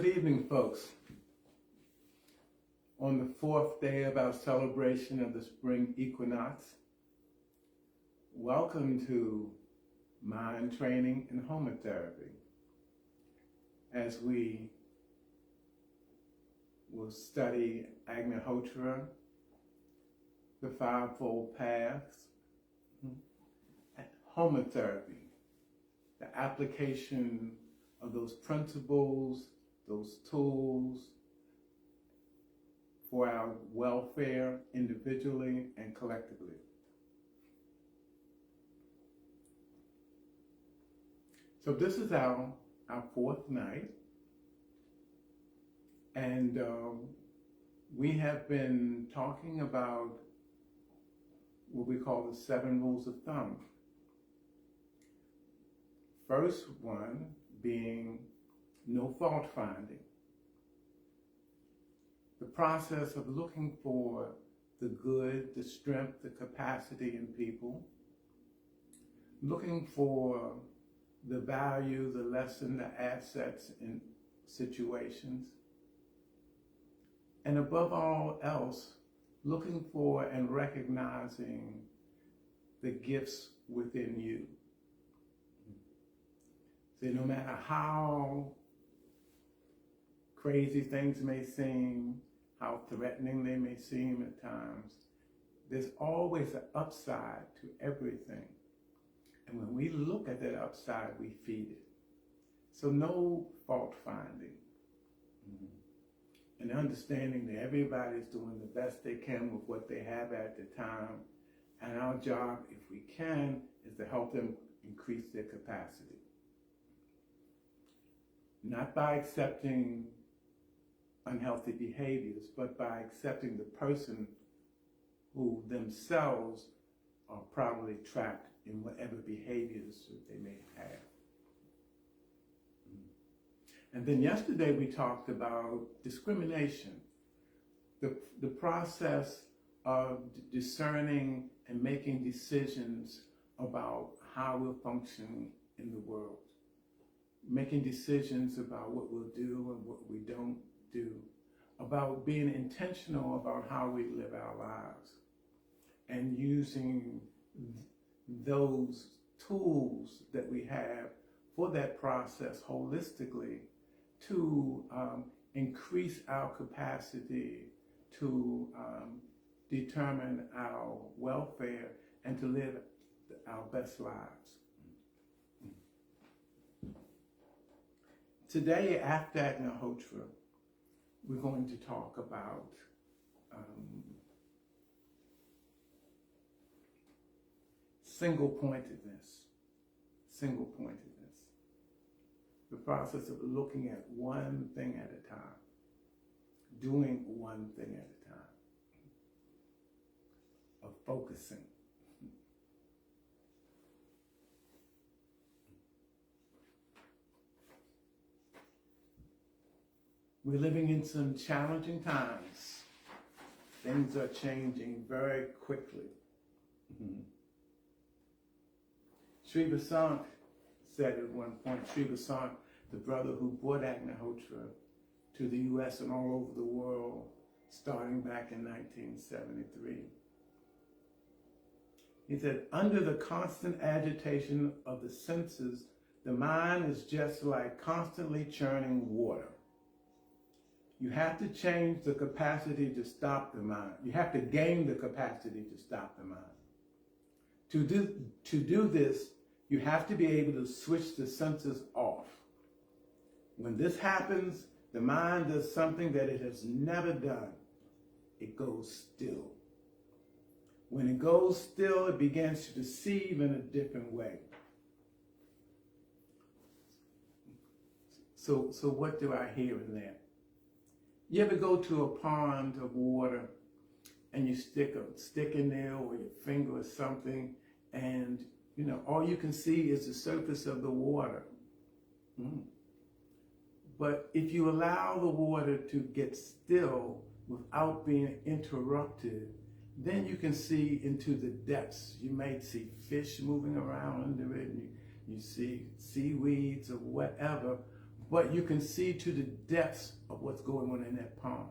Good evening, folks. On the fourth day of our celebration of the Spring Equinox, welcome to Mind Training and Homatherapy, as we will study Agnihotra, the fivefold paths, and Homatherapy, the application of those principles, those tools for our welfare individually and collectively. So this is our fourth night, and we have been talking about what we call the 7 rules of thumb. First one being no fault finding. The process of looking for the good, the strength, the capacity in people, looking for the value, the lesson, the assets in situations, and above all else, looking for and recognizing the gifts within you. So no matter how crazy things may seem, how threatening they may seem at times, there's always an upside to everything. And when we look at that upside, we feed it. So no fault finding. And understanding that everybody's doing the best they can with what they have at the time. And our job, if we can, is to help them increase their capacity. Not by accepting unhealthy behaviors, but by accepting the person who themselves are probably trapped in whatever behaviors that they may have. And then yesterday we talked about discrimination, the process of discerning and making decisions about how we'll function in the world, making decisions about what we'll do and what we don't do, about being intentional about how we live our lives, and using those tools that we have for that process holistically to increase our capacity to determine our welfare and to live our best lives. Today, after Agnihotra, we're going to talk about single-pointedness. Single-pointedness. The process of looking at one thing at a time, doing one thing at a time, of focusing. We're living in some challenging times. Things are changing very quickly. Sri Vasant said at one point, Sri Vasant, the brother who brought Agnihotra to the U.S. and all over the world, starting back in 1973. He said, under the constant agitation of the senses, the mind is just like constantly churning water. You have to change the capacity to stop the mind. You have to gain the capacity to stop the mind. To do this, you have to be able to switch the senses off. When this happens, the mind does something that it has never done. It goes still. When it goes still, it begins to perceive in a different way. So what do I hear in that? You ever go to a pond of water and you stick a stick in there or your finger or something, and all you can see is the surface of the water. But if you allow the water to get still without being interrupted, then you can see into the depths. You might see fish moving around under it, and you see seaweeds or whatever, but you can see to the depths of what's going on in that pond.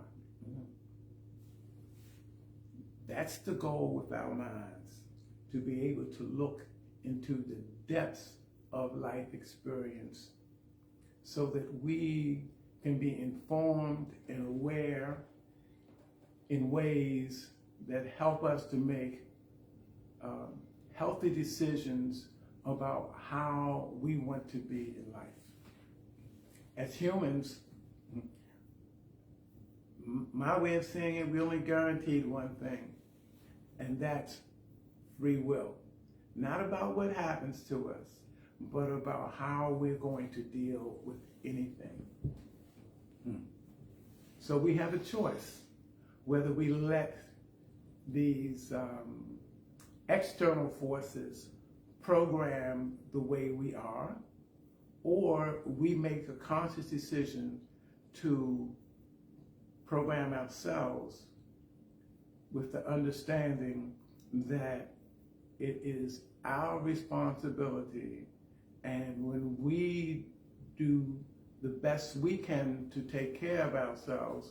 That's the goal with our minds, to be able to look into the depths of life experience so that we can be informed and aware in ways that help us to make healthy decisions about how we want to be in life. As humans, my way of saying it, we only guaranteed one thing, and that's free will. Not about what happens to us, but about how we're going to deal with anything. So we have a choice whether we let these external forces program the way we are, or we make a conscious decision to program ourselves with the understanding that it is our responsibility, and when we do the best we can to take care of ourselves,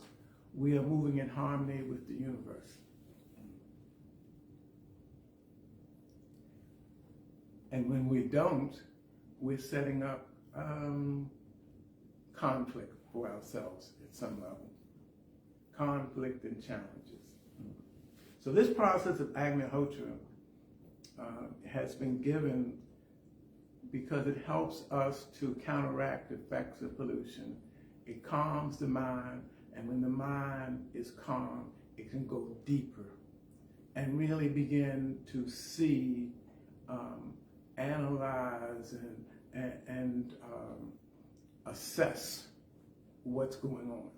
we are moving in harmony with the universe. And when we don't, we're setting up conflict for ourselves at some level. Conflict and challenges. So this process of Agnihotra has been given because it helps us to counteract the effects of pollution. It calms the mind, and when the mind is calm, it can go deeper and really begin to see, analyze, and assess what's going on.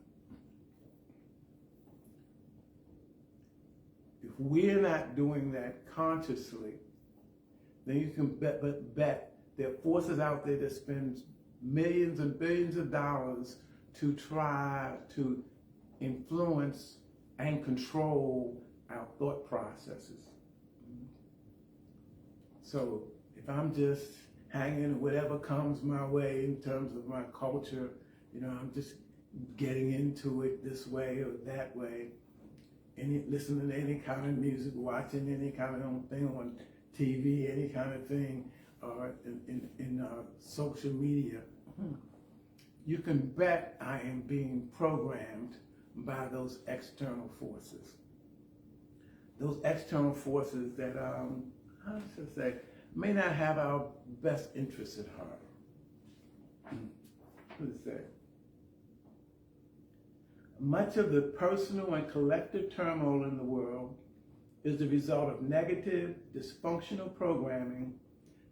If we're not doing that consciously, then you can bet there are forces out there that spend millions and billions of dollars to try to influence and control our thought processes. So if I'm just hanging whatever comes my way in terms of my culture, I'm just getting into it this way or that way, listening to any kind of music, watching any kind of thing on TV, any kind of thing, or in social media, you can bet I am being programmed by those external forces. Those external forces that, I should say, may not have our best interests at heart. What is that? Much of the personal and collective turmoil in the world is the result of negative, dysfunctional programming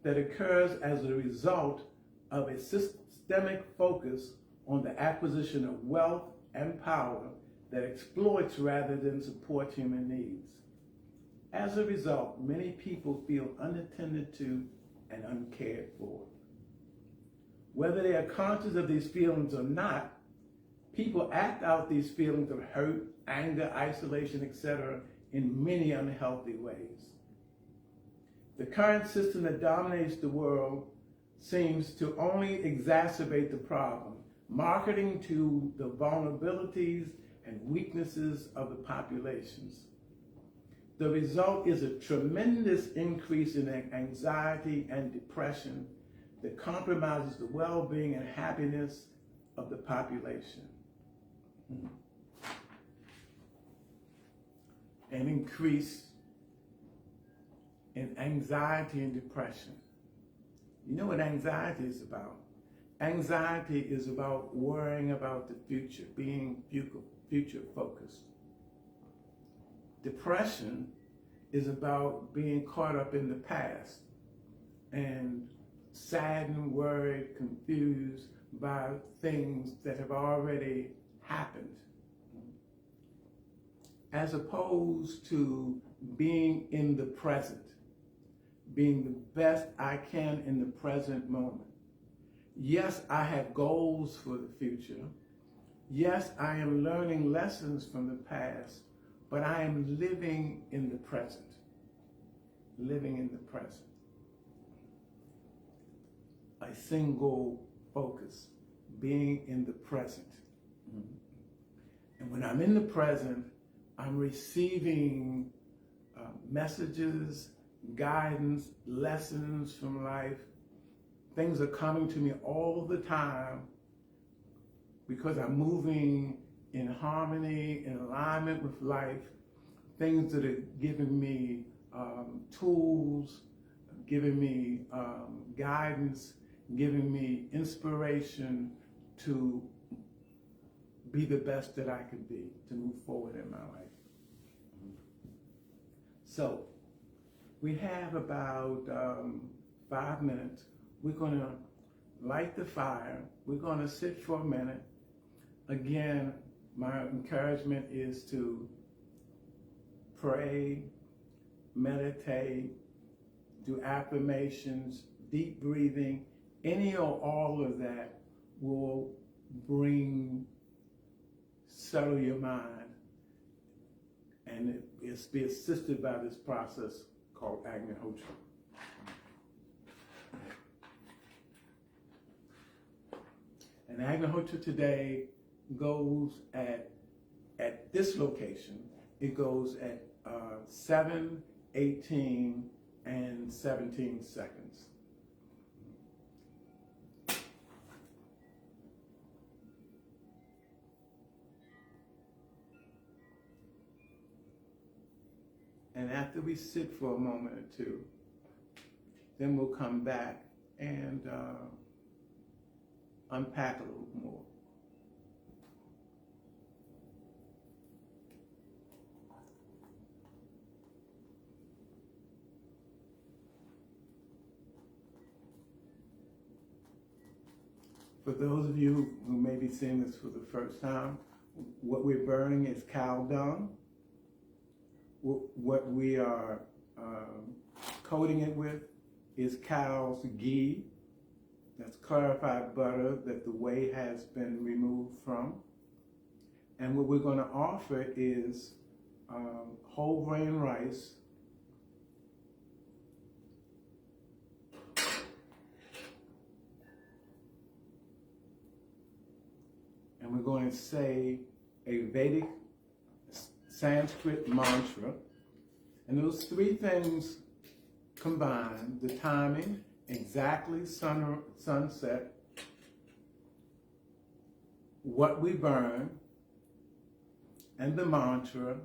that occurs as a result of a systemic focus on the acquisition of wealth and power that exploits rather than supports human needs. As a result, many people feel unattended to and uncared for. Whether they are conscious of these feelings or not, people act out these feelings of hurt, anger, isolation, etc. in many unhealthy ways. The current system that dominates the world seems to only exacerbate the problem, marketing to the vulnerabilities and weaknesses of the populations. The result is a tremendous increase in anxiety and depression that compromises the well-being and happiness of the population. An increase in anxiety and depression. You know what anxiety is about? Anxiety is about worrying about the future, being future focused. Depression is about being caught up in the past and saddened, worried, confused by things that have already happened, as opposed to being in the present, being the best I can in the present moment. Yes, I have goals for the future. Yes, I am learning lessons from the past, but I am living in the present. Living in the present. A single focus, being in the present. And when I'm in the present, I'm receiving messages, guidance, lessons from life. Things are coming to me all the time because I'm moving in harmony, in alignment with life. Things that are giving me tools, giving me guidance, giving me inspiration to be the best that I can be, to move forward in my life. So, we have about 5 minutes. We're going to light the fire. We're going to sit for a minute. Again, my encouragement is to pray, meditate, do affirmations, deep breathing. Any or all of that will settle your mind, and it's be assisted by this process called Agnihotra. And Agnihotra today goes at this location, it goes at 7, 18, and 17 seconds. And after we sit for a moment or two, then we'll come back and unpack a little more. For those of you who may be seeing this for the first time, what we're burning is cow dung. What we are coating it with is cow's ghee. That's clarified butter that the whey has been removed from. And what we're going to offer is whole grain rice, and we're going to say a Vedic Sanskrit mantra. And those three things combined, the timing, exactly sunset, what we burn, and the mantra,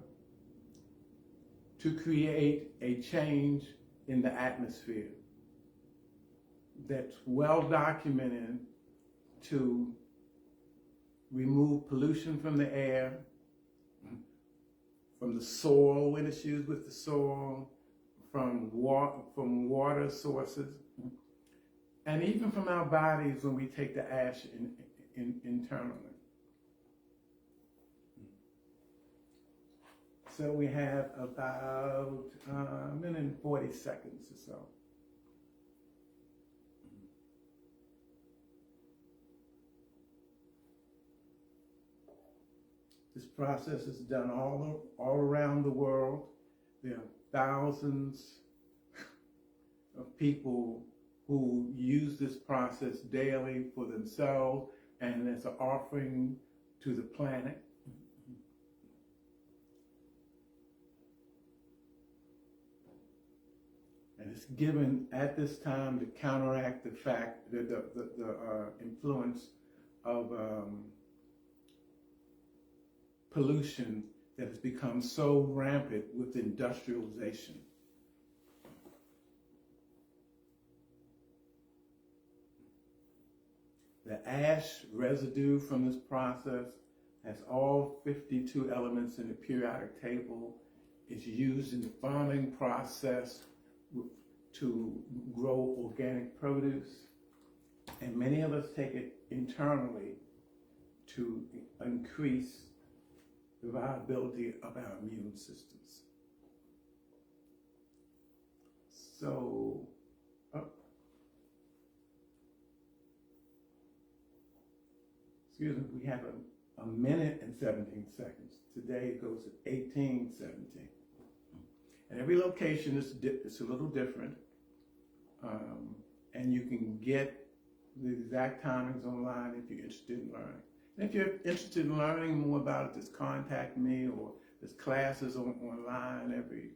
to create a change in the atmosphere that's well documented to remove pollution from the air, from the soil, when it's used with the soil, from water sources, and even from our bodies when we take the ash internally. So we have about a minute and 40 seconds or so. This process is done all around the world. There are thousands of people who use this process daily for themselves and as an offering to the planet. And it's given at this time to counteract the fact that the influence of pollution that has become so rampant with industrialization. The ash residue from this process has all 52 elements in the periodic table. It's used in the farming process to grow organic produce. And many of us take it internally to increase the viability of our immune systems. So, excuse me, we have a minute and 17 seconds. Today it goes at 18, 17. And every location is a little different. And you can get The exact timings online if you're interested in learning. And if you're interested in learning more about it, just contact me, or there's classes online every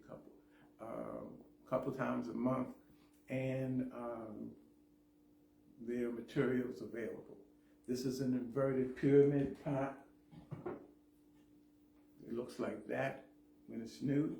couple times a month, and there are materials available. This is an inverted pyramid pot. It looks like that when it's new.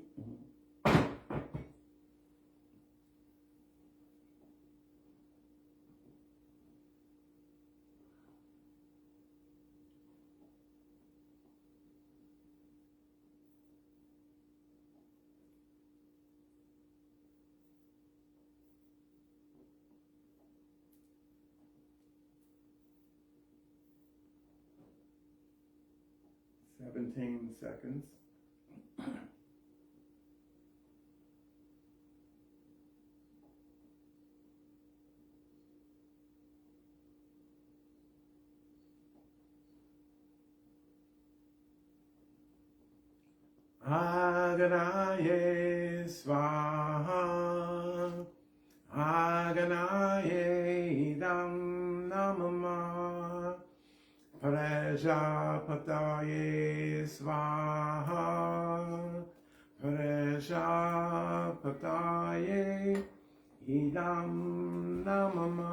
Seventeen seconds. Agnaye svaha, Agnaye dam namama, Prajapataye svaha, Prajapataye idam namama.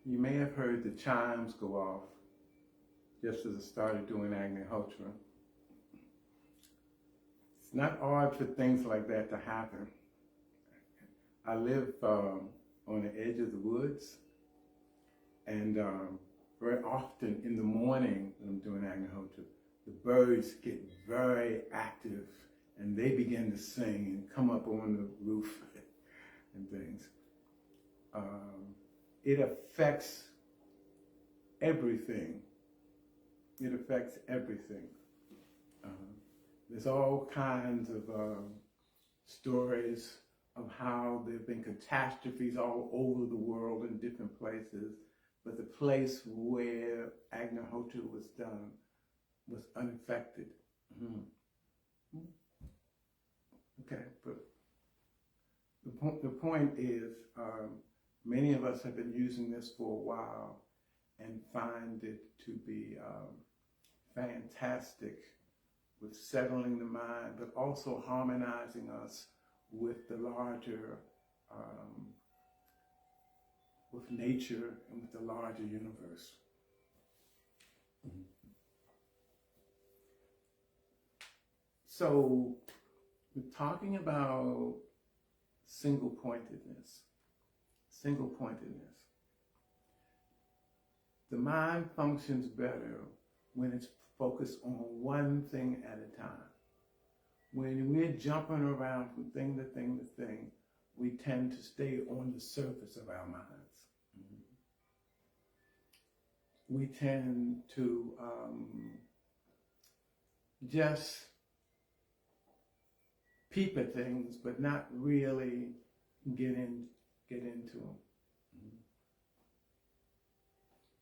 You may have heard the chimes go off just as I started doing Agnihotra. It's not odd for things like that to happen. I live on the edge of the woods, and very often in the morning when I'm doing Agnihotra, the birds get very active and they begin to sing and come up on the roof and things. It affects everything. It affects everything. There's all kinds of stories of how there have been catastrophes all over the world in different places, but the place where Agnihotra was done was unaffected. Okay, but the point is, many of us have been using this for a while and find it to be fantastic with settling the mind, but also harmonizing us with the larger, with nature and with the larger universe. So we're talking about single-pointedness. Single-pointedness. The mind functions better when it's focused on one thing at a time. When we're jumping around from thing to thing to thing, we tend to stay on the surface of our minds. We tend to just peep at things, but not really get into them.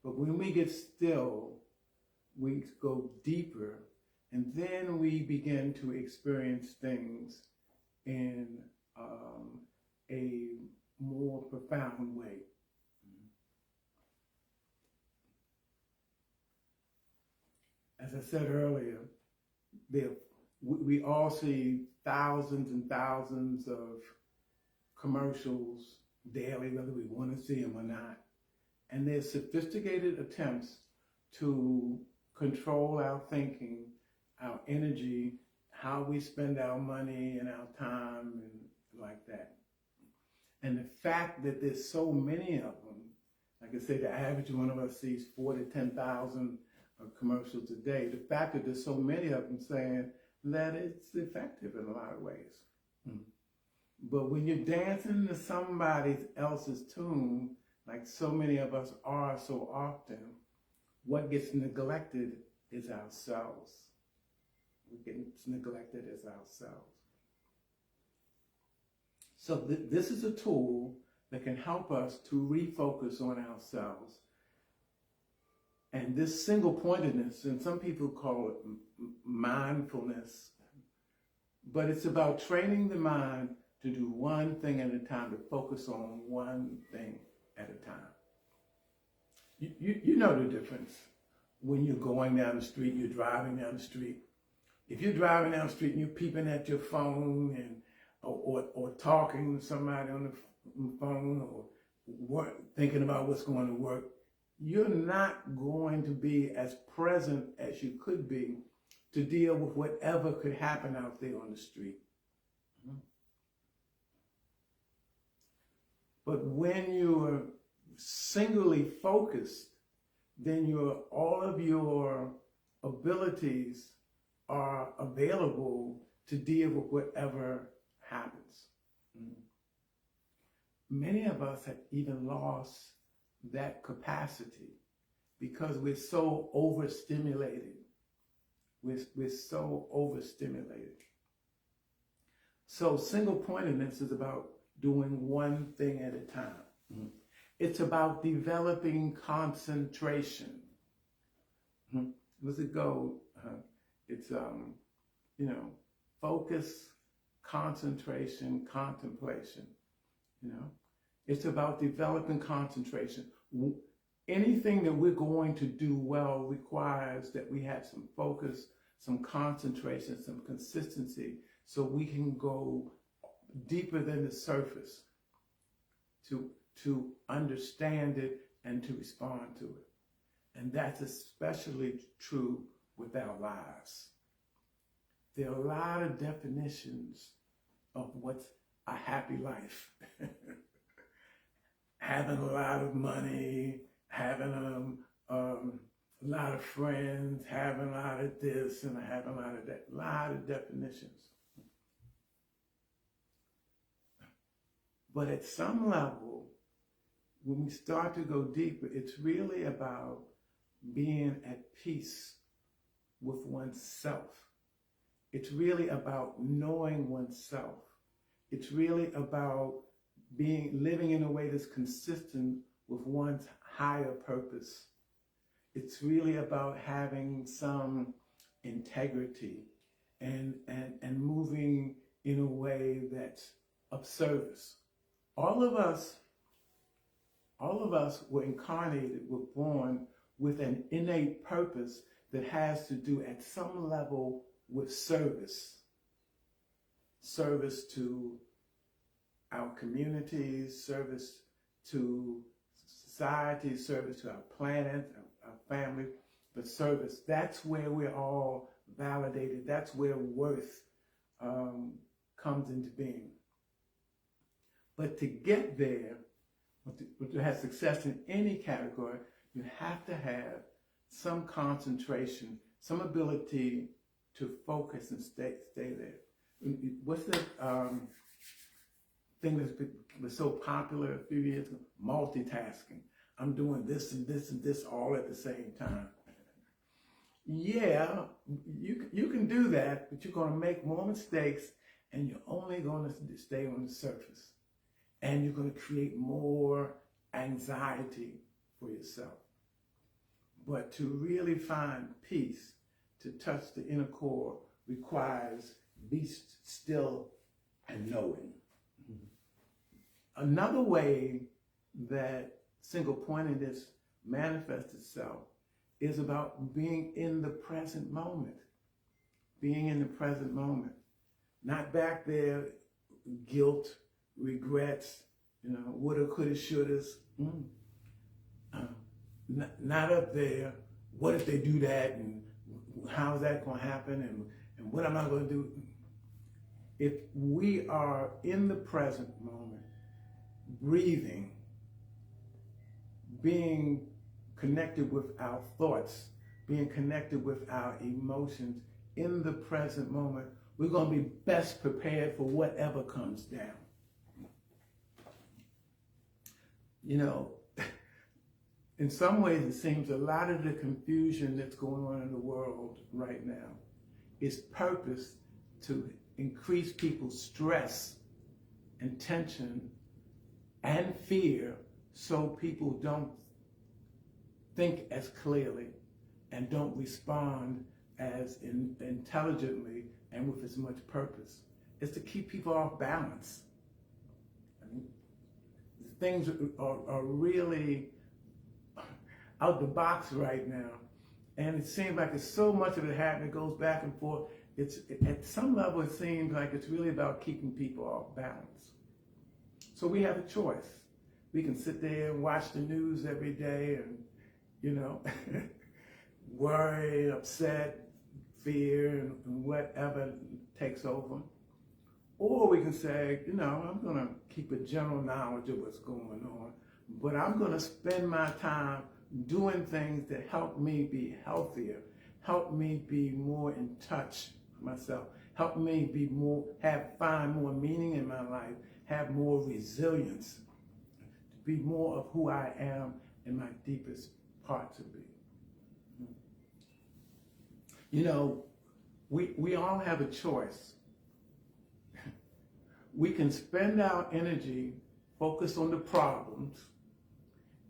But when we get still, we go deeper, and then we begin to experience things in a more profound way. As I said earlier, we all see thousands and thousands of commercials daily, whether we want to see them or not. And they're sophisticated attempts to control our thinking, our energy, how we spend our money and our time and like that. And the fact that there's so many of them, like I said, the average one of us sees 4,000 to 10,000 commercials a day. The fact that there's so many of them saying that it's effective in a lot of ways. But when you're dancing to somebody else's tune, like so many of us are so often, what gets neglected is ourselves. What gets neglected is ourselves. So this is a tool that can help us to refocus on ourselves. And this single-pointedness, and some people call it mindfulness, but it's about training the mind to do one thing at a time, to focus on one thing at a time. You know the difference when you're going down the street, you're driving down the street. If you're driving down the street and you're peeping at your phone and or talking to somebody on the phone or thinking about what's going to work, you're not going to be as present as you could be to deal with whatever could happen out there on the street. But when you're singly focused, then all of your abilities are available to deal with whatever happens. Many of us have even lost that capacity because we're so overstimulated. We're so overstimulated. So single-pointedness is about doing one thing at a time. It's about developing concentration. What's it go? It's focus, concentration, contemplation. It's about developing concentration. Anything that we're going to do well requires that we have some focus, some concentration, some consistency, so we can go deeper than the surface to understand it and to respond to it. And that's especially true with our lives. There are a lot of definitions of what's a happy life. Having a lot of money, having a lot of friends, having a lot of this and having a lot of that. A lot of definitions. But at some level, when we start to go deeper, it's really about being at peace with oneself. It's really about knowing oneself. It's really about living in a way that's consistent with one's higher purpose. It's really about having some integrity and moving in a way that's of service. All of us were incarnated, were born with an innate purpose that has to do at some level with service. Service to our communities, service to society, service to our planet, our family, but service. That's where we're all validated. That's where worth comes into being. But to get there, to have success in any category, you have to have some concentration, some ability to focus and stay there. What's the thing that was so popular a few years ago? Multitasking. I'm doing this and this and this all at the same time. Yeah, you can do that, but you're going to make more mistakes and you're only going to stay on the surface. And you're going to create more anxiety for yourself. But to really find peace, to touch the inner core, requires be still and knowing. Another way that single-pointedness manifests itself is about being in the present moment. Being in the present moment. Not back there, guilt, regrets, woulda, coulda, shouldas. Not up there, what if they do that, and how is that going to happen, and what am I going to do? If we are in the present moment, breathing, being connected with our thoughts, being connected with our emotions in the present moment, we're going to be best prepared for whatever comes down. In some ways, it seems a lot of the confusion that's going on in the world right now is purposed to increase people's stress and tension and fear so people don't think as clearly and don't respond as intelligently and with as much purpose. It's to keep people off balance. Things are really out the box right now. And it seems like there's so much of it happening, it goes back and forth. At some level, it seems like it's really about keeping people off balance. So we have a choice. We can sit there and watch the news every day and, worry, upset, fear, and whatever takes over. Or we can say, I'm going to keep a general knowledge of what's going on, but I'm going to spend my time doing things that help me be healthier, help me be more in touch with myself, help me find more meaning in my life, have more resilience, to be more of who I am in my deepest parts of being. We all have a choice. We can spend our energy focused on the problems,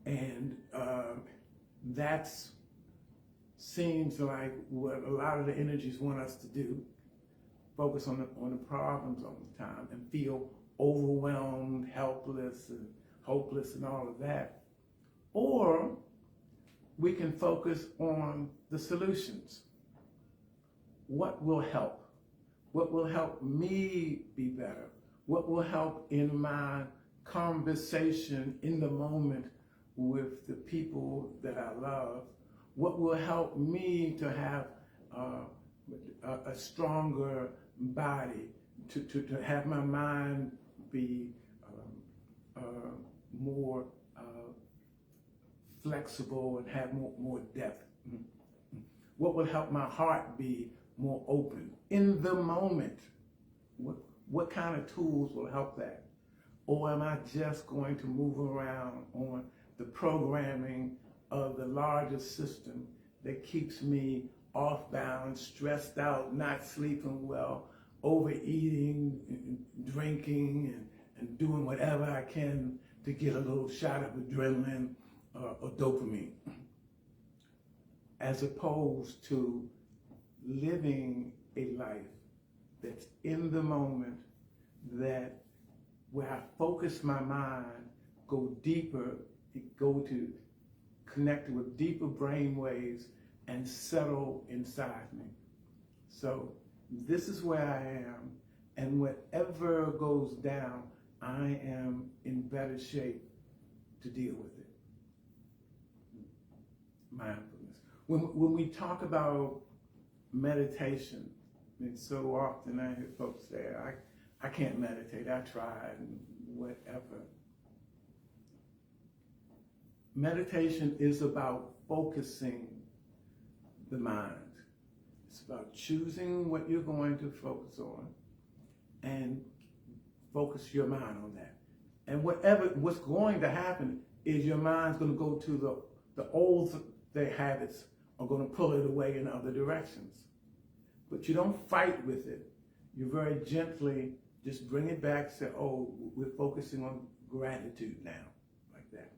and that seems like what a lot of the energies want us to do. Focus on the problems all the time and feel overwhelmed, helpless, and hopeless, and all of that. Or we can focus on the solutions. What will help? What will help me be better? What will help in my conversation in the moment with the people that I love, what will help me to have a stronger body, to have my mind be more flexible and have more depth. What will help my heart be more open in the moment? What kind of tools will help that? Or am I just going to move around on the programming of the larger system that keeps me off balance, stressed out, not sleeping well, overeating, drinking, and doing whatever I can to get a little shot of adrenaline or dopamine, as opposed to living a life that's in the moment, that where I focus my mind, go deeper, go to connect with deeper brain waves and settle inside me. So this is where I am, and whatever goes down, I am in better shape to deal with it. Mindfulness. When we talk about meditation, and so often I hear folks say, I can't meditate, I tried, and whatever. Meditation is about focusing the mind. It's about choosing what you're going to focus on and focus your mind on that. And what's going to happen is your mind's going to go to the old habits are going to pull it away in other directions. But you don't fight with it. You very gently just bring it back, say, oh, we're focusing on gratitude now, like that.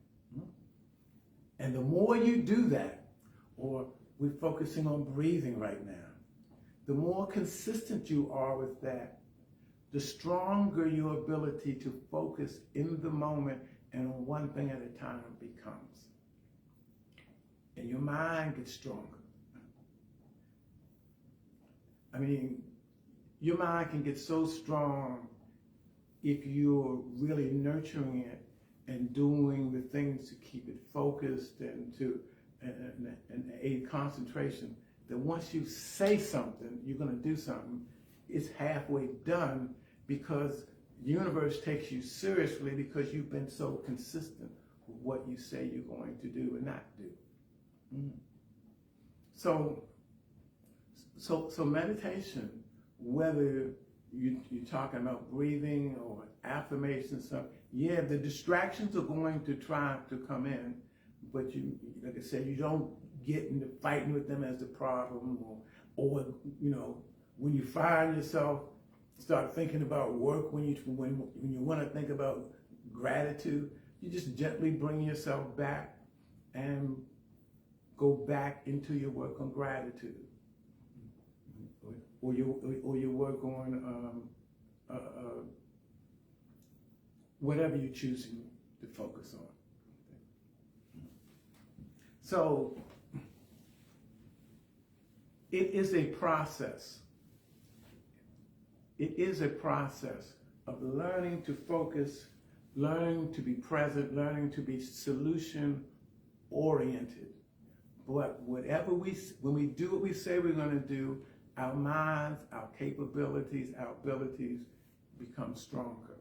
And the more you do that, or we're focusing on breathing right now, the more consistent you are with that, the stronger your ability to focus in the moment and on one thing at a time becomes. And your mind gets stronger. I mean, your mind can get so strong if you're really nurturing it and doing the things to keep it focused and to aid concentration, that once you say something, you're going to do something, it's halfway done, because the universe takes you seriously because you've been so consistent with what you say you're going to do and not do. So meditation, whether you're talking about breathing or affirmation stuff, yeah, the distractions are going to try to come in, but you, like I said, you don't get into fighting with them as the problem, or when you find yourself start thinking about work, when you want to think about gratitude, you just gently bring yourself back and go back into your work on gratitude, or your work on whatever you're choosing to focus on. So it is a process. It is a process of learning to focus, learning to be present, learning to be solution-oriented. But when we do what we say we're going to do, our minds, our capabilities, our abilities become stronger.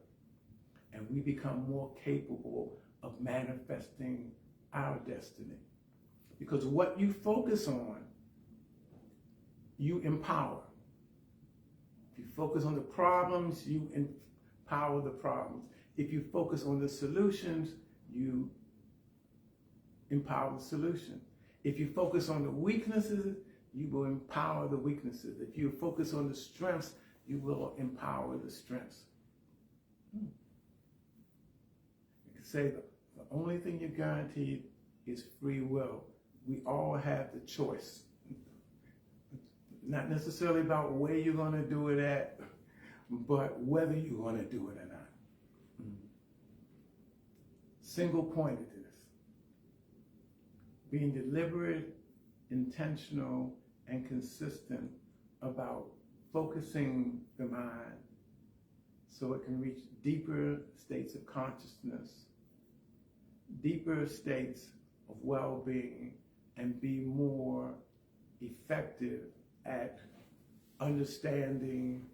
And we become more capable of manifesting our destiny. Because what you focus on, you empower. If you focus on the problems, you empower the problems. If you focus on the solutions, you empower the solution. If you focus on the weaknesses, you will empower the weaknesses. If you focus on the strengths, you will empower the strengths. You can say the only thing you're guaranteed is free will. We all have the choice. Not necessarily about where you're going to do it at, but whether you're going to do it or not. Single-pointedness. Being deliberate, intentional, and consistent about focusing the mind so it can reach deeper states of consciousness deeper states of well-being and be more effective at understanding,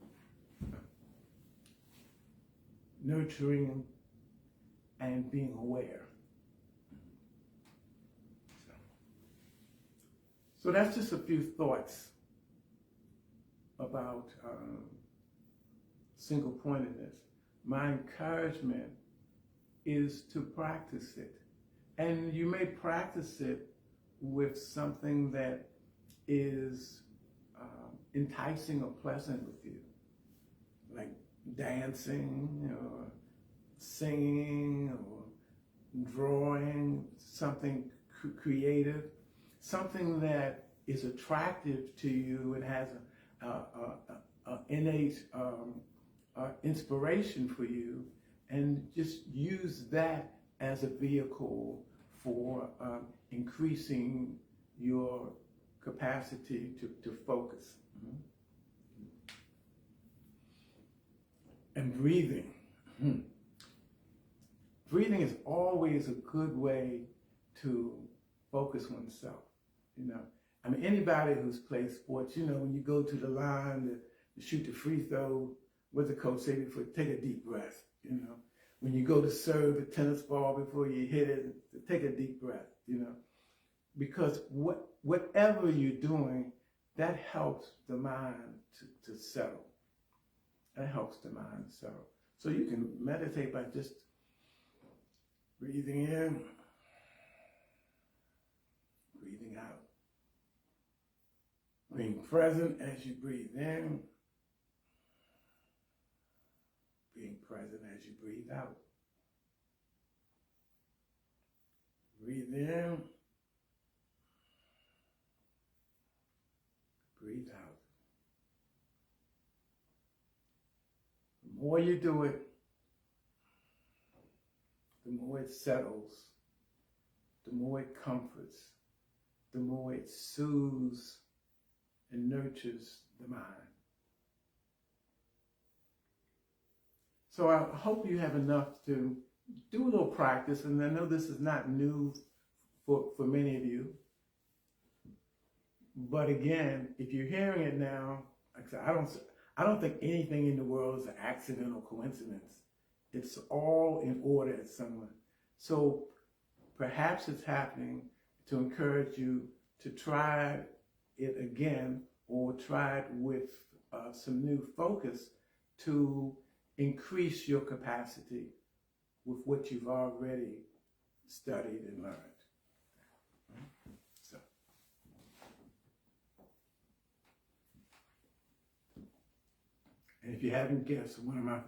nurturing, and being aware. So that's just a few thoughts about single-pointedness. My encouragement is to practice it. And you may practice it with something that is enticing or pleasant with you, like dancing or singing or drawing, something creative, something that is attractive to you and has an innate inspiration for you, and just use that as a vehicle for increasing your capacity to focus. And breathing. Breathing is always a good way to focus oneself. You know, I mean, anybody who's played sports, you know, when you go to the line to shoot the free throw, what's the coach say before? Take a deep breath. You know, when you go to serve a tennis ball before you hit it, take a deep breath. You know, because whatever you're doing, that helps the mind to settle. That helps the mind settle. So you can meditate by just breathing in, breathing out. Being present as you breathe in, being present as you breathe out. Breathe in, breathe out. The more you do it, the more it settles, the more it comforts, the more it soothes and nurtures the mind. So I hope you have enough to do a little practice, and I know this is not new for many of you. But again, if you're hearing it now, like I said, I don't think anything in the world is an accident or coincidence. It's all in order somewhere. So perhaps it's happening to encourage you to try it again, or try it with some new focus to increase your capacity with what you've already studied and learned. So. And if you haven't guessed, one of my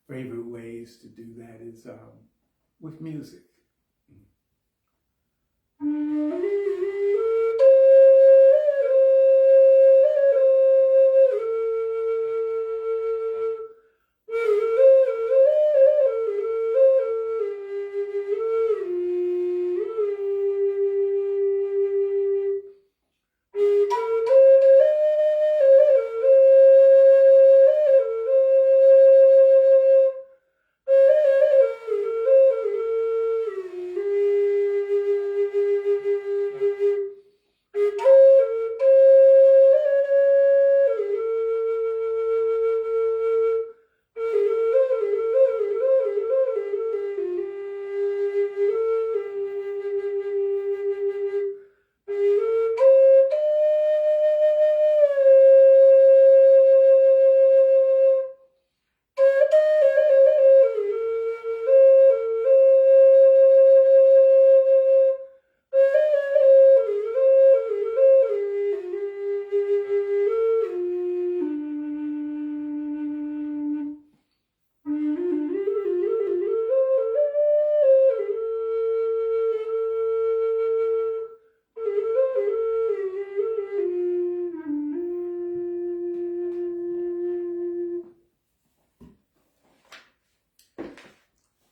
favorite ways to do that is with music.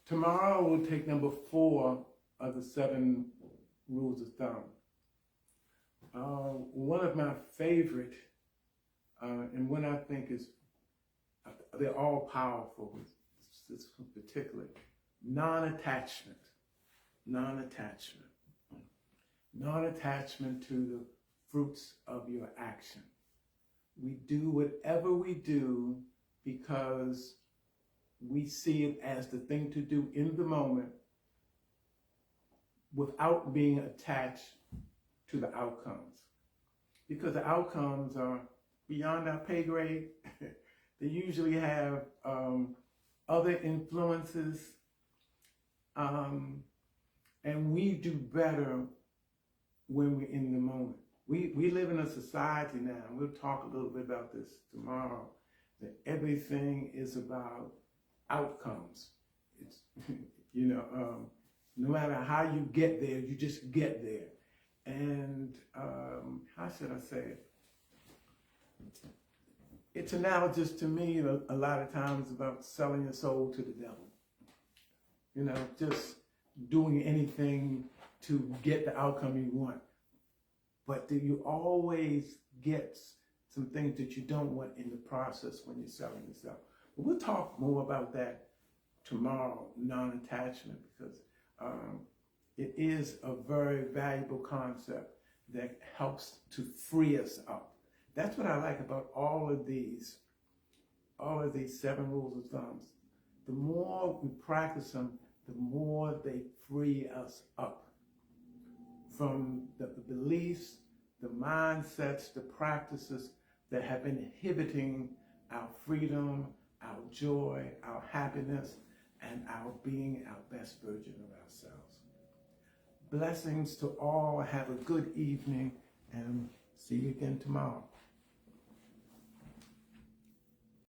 Tomorrow we'll take number 4 of the 7 rules of thumb. One of my favorite, and one I think is, they're all powerful, this particularly, non-attachment. non-attachment. Non-attachment to the fruits of your action. We do whatever we do because we see it as the thing to do in the moment without being attached to the outcomes. Because the outcomes are beyond our pay grade. They usually have other influences. And we do better when we're in the moment. We live in a society now, and we'll talk a little bit about this tomorrow, that everything is about outcomes. It's, no matter how you get there, you just get there. And how should I say it? It's analogous to me a lot of times about selling your soul to the devil. Just doing anything to get the outcome you want. But do you always get some things that you don't want in the process when you're selling yourself? But we'll talk more about that tomorrow, non-attachment, because it is a very valuable concept that helps to free us up. That's what I like about all of these 7 rules of thumbs. The more we practice them, the more they free us up from the beliefs, the mindsets, the practices that have been inhibiting our freedom, our joy, our happiness, and our being our best version of ourselves. Blessings to all. Have a good evening, and see you again tomorrow.